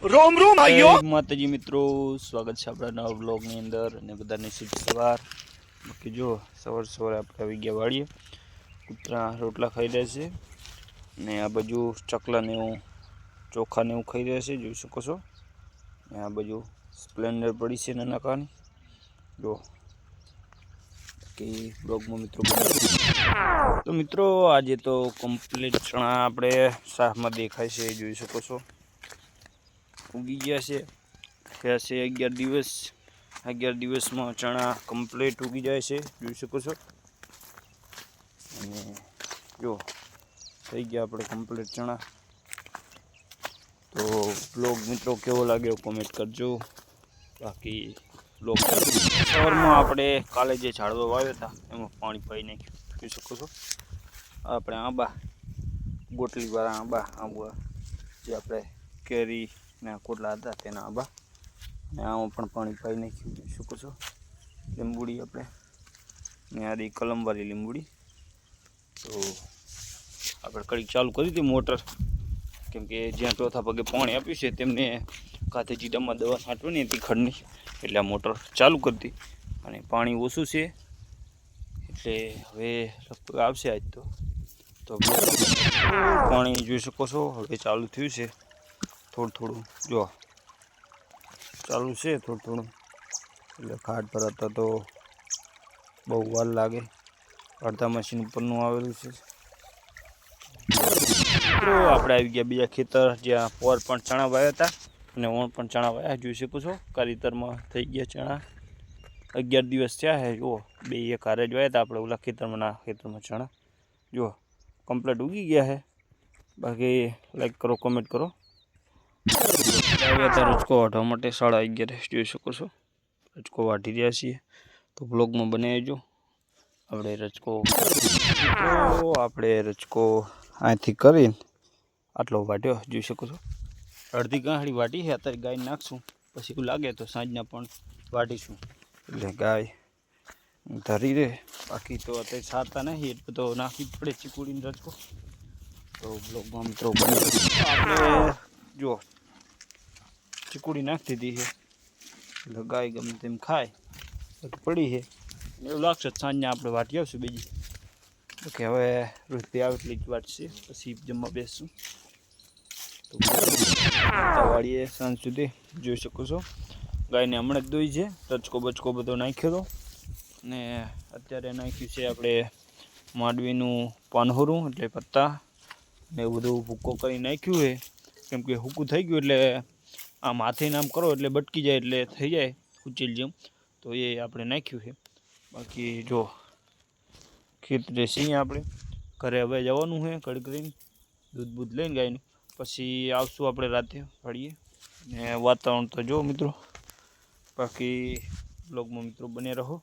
રોમ રોમ ભાઈઓ માતાજી મિત્રો, સ્વાગત છે આપણા નવા બ્લોગની અંદર અને બધાને શુભ સવાર. બાકી જો સવારે આપણે આવી ગયા વાળીએ, કૂતરા રોટલા ખાઈ રહ્યા છે ને આ બાજુ ચકલા ને એવું ચોખા ને એવું ખાઈ રહ્યા છે, જોઈ શકો છો. ને આ બાજુ સ્પ્લેન્ડર પડી છે નાના કાની, જો કે બ્લોગમાં મિત્રો. તો મિત્રો આજે તો કમ્પ્લીટ ચણા આપણે શાકમાં દેખાય છે, જોઈ શકો છો. ઉગી ગયા છે, થયા છે 11 દિવસ. 11 દિવસમાં ચણા કમ્પ્લીટ ઉગી જાય છે, જોઈ શકો છો. અને જો થઈ ગયા આપણે કમ્પ્લીટ ચણા. તો બ્લોગ મિત્રો કેવો લાગ્યો કોમેન્ટ કરજો. બાકી બ્લોગ સવારમાં આપણે કાલે જે ઝાડવા વાવ્યા હતા એમાં પાણી પાઈ નાખ્યું, જોઈ શકો છો. આપણે આંબા ગોટલીવાળા આંબા જે આપણે કેરી ના કોટલા હતા તેના આંબા, ને આમાં પણ પાણી પાઈ નાખ્યું, જોઈ શકો છો. લીંબુડી આપણે ને આ રી કલમવાળી લીંબુડી. તો આપણે કડીક ચાલુ કરી હતી મોટર, કેમકે જ્યાં ચોથા પગે પાણી આપ્યું છે તેમને કાંથે જીટામાં દવા છાંટવાની હતી ખડની, એટલે આ મોટર ચાલુ કરી હતી. અને પાણી ઓછું છે એટલે હવે લગભગ આવશે આજ તો પાણી જોઈ શકો છો. હવે ચાલુ થયું છે થોડું જો ચાલુ છે થોડું, એટલે ખાડ પર હતા તો બહુ વાર લાગે. અડધા મશીન ઉપરનું આવેલું છે. મિત્રો આપણે આવી ગયા બીજા ખેતર જ્યાં પોર પણ ચણા વાવ્યા હતા અને ઓણ પણ ચણા વાવ્યા, જોઈ શકો છો. કારીતરમાં થઈ ગયા ચણા. 11 દિવસ થયા છે, જુઓ. બે એક હારે જ વાવ્યા હતા આપણે ઓલા ખેતરમાં, ના ખેતરમાં ચણા જુઓ કમ્પ્લીટ ઉગી ગયા છે. બાકી લાઈક કરો, કોમેન્ટ કરો. રજકો વાઢવા માટે 11:30 જોઈ શકો છો. રજકો વાઢી રહ્યા છીએ, તો બ્લોગમાં બનાવી જો. આપણે રજકો અહીંથી કરીને આટલો વાઢ્યો, જોઈ શકો છો. અડધી ગાંહડી વાઢી છે, અત્યારે ગાય નાખશું, પછી એવું લાગે તો સાંજના પણ વાઢીશું. એટલે ગાય ધરી રહે. બાકી તો અત્યારે સારતા નહીં એટલે તો નાખી જ પડે ચીકુડીને રજકો. તો બ્લોગમાં મિત્રો આપણે જો ચીકુડી નાખી દીધી છે, એટલે ગાય ગમે તેમ ખાય પડી છે. એવું લાગશે સાંજના આપણે વાટી આવશું બીજી. ઓકે, હવે રોટલી આવે એટલી જ વાટશે, પછી જમવા બેસશું. તો વાળીએ સાંજ સુધી, જોઈ શકો છો. ગાયને હમણાં જ દોઈ છે, રચકો બચકો બધો નાખ્યો હતો. ને અત્યારે નાખ્યું છે આપણે માંડવીનું પાનહોરું, એટલે પત્તા ને એવું બધું ભૂકો કરી નાખ્યું છે. કેમ કે હૂકું થઈ ગયું એટલે આમ હાથે આમ કરો એટલે બટકી જાય, એટલે થઈ જાય ઉચેલ જેમ. તો એ આપણે નાખ્યું છે. બાકી જો ખેતરે છીએ આપણે, ઘરે હવે જવાનું છે કડી કરીને દૂધ લઈને ગાયનું, પછી આવશું આપણે રાતે વાળીએ. ને વાતાવરણ તો જો મિત્રો. બાકી બ્લોગમાં મિત્રો બને રહો.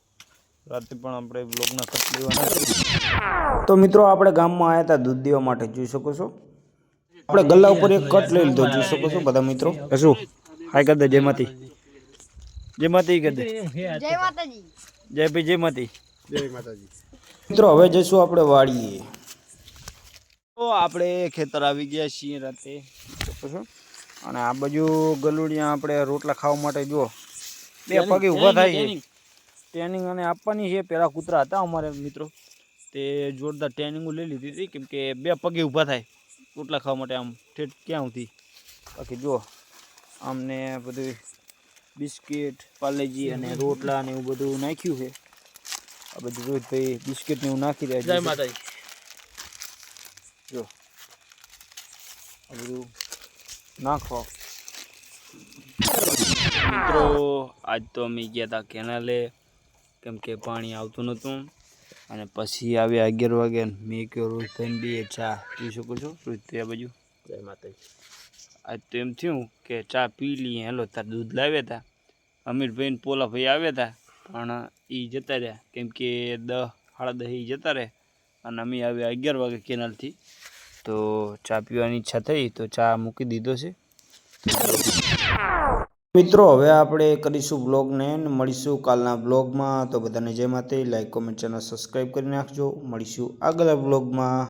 રાતે પણ આપણે બ્લોગના કટ લેવાના છે. તો મિત્રો આપણે ગામમાં આવ્યા હતા દૂધ દેવા માટે, જોઈ શકો છો. આપણે ગલ્લા ઉપર એક કટ લઈ લીધો, જોઈ શકો છો બધા મિત્રો. શું હાય કર દે, જય માતી, જય માતી કર દે, જય માતાજી, જય ભાઈ, જય માતી, જય માતાજી. મિત્રો હવે જઈશું આપણે વાડીએ. તો આપણે ખેતર આવી ગયા છીએ રાતે, અને આ બાજુ ગલુડિયા આપણે રોટલા ખાવા માટે જો બે પગે ઊભા થાય છે. ટ્રેનિંગ અને આપવાની છે. પેલા કૂતરા હતા અમારે મિત્રો, તે જોરદાર ટ્રેનિંગો લઈ લીધી હતી, કેમ કે બે પગે ઊભા થાય રોટલા ખાવા માટે, આમ ઠેઠ ક્યાં હતી. બાકી જો આમને બધું બિસ્કિટ, પાર્લેજી અને રોટલા ને એવું બધું નાખ્યું છે. આ બધું રોહિતભાઈ બિસ્કિટ ને એવું નાખી રહ્યા છે. જય માતાજી. જો આ બધું નાખો મિત્રો. આજ તો અમે ગયા હતા કેનાલે, કેમ કે પાણી આવતું નહોતું. અને પછી આવ્યા 11 વાગે. મેં કહ્યું રોહિતભાઈને બે ચા પી શકો છો. રોહિતભાઈ આ બાજુ જય માતાજી. આજ તો એમ થયું કે ચા પી લઈએ. હેલો તાર દૂધ લાવ્યા હતા. અમીરભાઈ પોલા ભાઈ આવ્યા હતા, પણ એ જતા રહ્યા, કેમ કે 10 સાડા 10 જતા રહે. અને અમે આવ્યા 11 વાગે કેનાલથી. તો ચા પીવાની ઈચ્છા થઈ તો ચા મૂકી દીધો છે. મિત્રો હવે આપણે કરીશું બ્લોગને, મળીશું કાલના બ્લોગમાં. તો બધાને જય માતાજી. લાઈક, કોમેન્ટ, ચેનલ સબસ્ક્રાઈબ કરી નાખજો. મળીશું આગલા બ્લોગમાં.